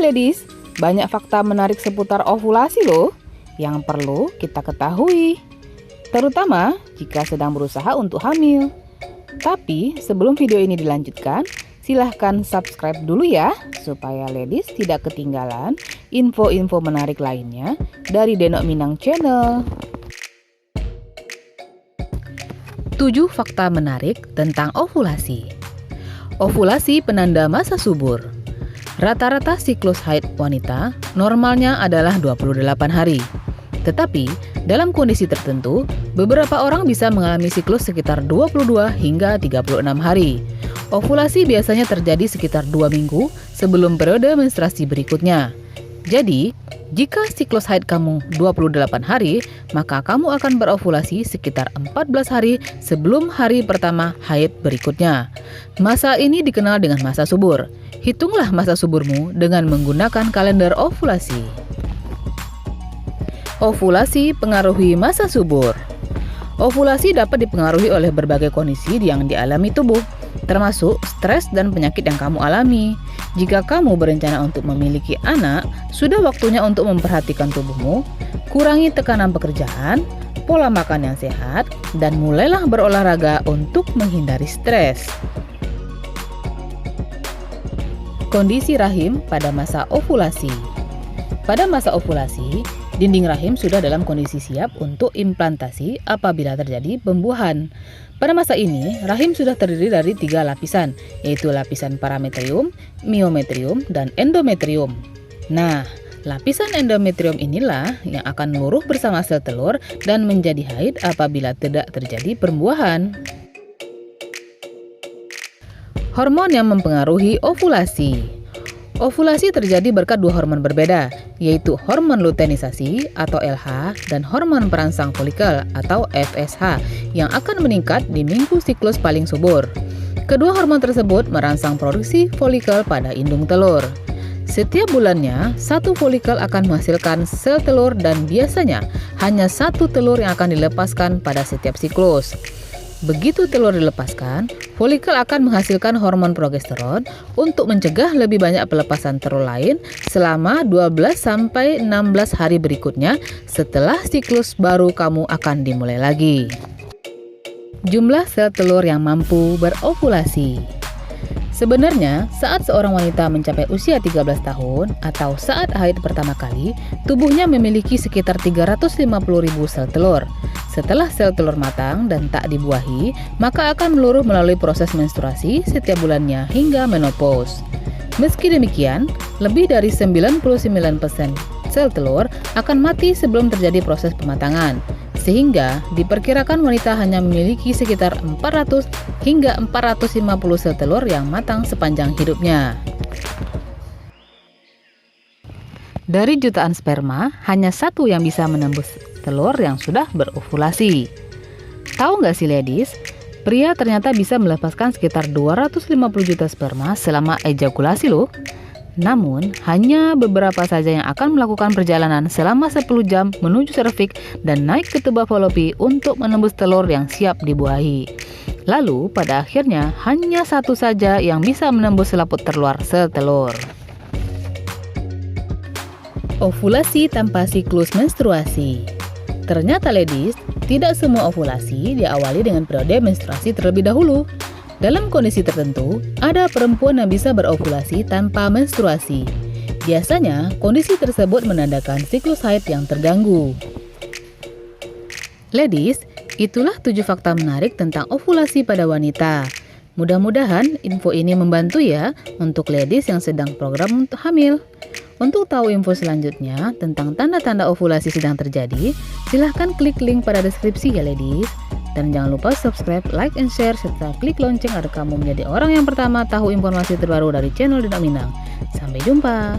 ladies, banyak fakta menarik seputar ovulasi loh yang perlu kita ketahui, terutama jika sedang berusaha untuk hamil. Tapi sebelum video ini dilanjutkan, silahkan subscribe dulu ya, supaya ladies tidak ketinggalan info-info menarik lainnya dari Denok Minang Channel. 7 fakta menarik tentang ovulasi. Ovulasi penanda masa subur. Rata-rata siklus haid wanita normalnya adalah 28 hari. Tetapi, dalam kondisi tertentu, beberapa orang bisa mengalami siklus sekitar 22 hingga 36 hari. Ovulasi biasanya terjadi sekitar 2 minggu sebelum periode menstruasi berikutnya. Jadi, jika siklus haid kamu 28 hari, maka kamu akan berovulasi sekitar 14 hari sebelum hari pertama haid berikutnya. Masa ini dikenal dengan masa subur. Hitunglah masa suburmu dengan menggunakan kalender ovulasi. Ovulasi pengaruhi masa subur. Ovulasi dapat dipengaruhi oleh berbagai kondisi yang dialami tubuh, termasuk stres dan penyakit yang kamu alami. Jika kamu berencana untuk memiliki anak, sudah waktunya untuk memperhatikan tubuhmu, kurangi tekanan pekerjaan, pola makan yang sehat, dan mulailah berolahraga untuk menghindari stres. Kondisi rahim pada masa ovulasi. Pada masa ovulasi, dinding rahim sudah dalam kondisi siap untuk implantasi apabila terjadi pembuahan. Pada masa ini, rahim sudah terdiri dari 3 lapisan, yaitu lapisan parametrium, miometrium, dan endometrium. Nah, lapisan endometrium inilah yang akan luruh bersama sel telur dan menjadi haid apabila tidak terjadi pembuahan. Hormon yang mempengaruhi ovulasi. Ovulasi terjadi berkat 2 hormon berbeda, yaitu hormon luteinisasi atau LH dan hormon perangsang folikel atau FSH yang akan meningkat di minggu siklus paling subur. Kedua hormon tersebut merangsang produksi folikel pada indung telur. Setiap bulannya, satu folikel akan menghasilkan sel telur dan biasanya hanya 1 telur yang akan dilepaskan pada setiap siklus. Begitu telur dilepaskan, folikel akan menghasilkan hormon progesteron untuk mencegah lebih banyak pelepasan telur lain selama 12-16 hari berikutnya setelah siklus baru kamu akan dimulai lagi. Jumlah sel telur yang mampu berovulasi. Sebenarnya, saat seorang wanita mencapai usia 13 tahun atau saat haid pertama kali, tubuhnya memiliki sekitar 350.000 sel telur. Setelah sel telur matang dan tak dibuahi, maka akan meluruh melalui proses menstruasi setiap bulannya hingga menopause. Meski demikian, lebih dari 99% sel telur akan mati sebelum terjadi proses pematangan, sehingga diperkirakan wanita hanya memiliki sekitar 400 hingga 450 sel telur yang matang sepanjang hidupnya. Dari jutaan sperma, hanya 1 yang bisa menembus telur yang sudah berovulasi. Tahu nggak sih ladies, pria ternyata bisa melepaskan sekitar 250 juta sperma selama ejakulasi loh. Namun, hanya beberapa saja yang akan melakukan perjalanan selama 10 jam menuju serviks dan naik ke tuba falopi untuk menembus telur yang siap dibuahi. Lalu, pada akhirnya, hanya 1 saja yang bisa menembus selaput terluar sel telur. Ovulasi tanpa siklus menstruasi. Ternyata ladies, tidak semua ovulasi diawali dengan periode menstruasi terlebih dahulu. Dalam kondisi tertentu, ada perempuan yang bisa berovulasi tanpa menstruasi. Biasanya, kondisi tersebut menandakan siklus haid yang terganggu. Ladies, itulah 7 fakta menarik tentang ovulasi pada wanita. Mudah-mudahan info ini membantu ya untuk ladies yang sedang program untuk hamil. Untuk tahu info selanjutnya tentang tanda-tanda ovulasi sedang terjadi, silahkan klik link pada deskripsi ya ladies. Dan jangan lupa subscribe, like, and share, serta klik lonceng agar kamu menjadi orang yang pertama tahu informasi terbaru dari channel Denok Minang. Sampai jumpa!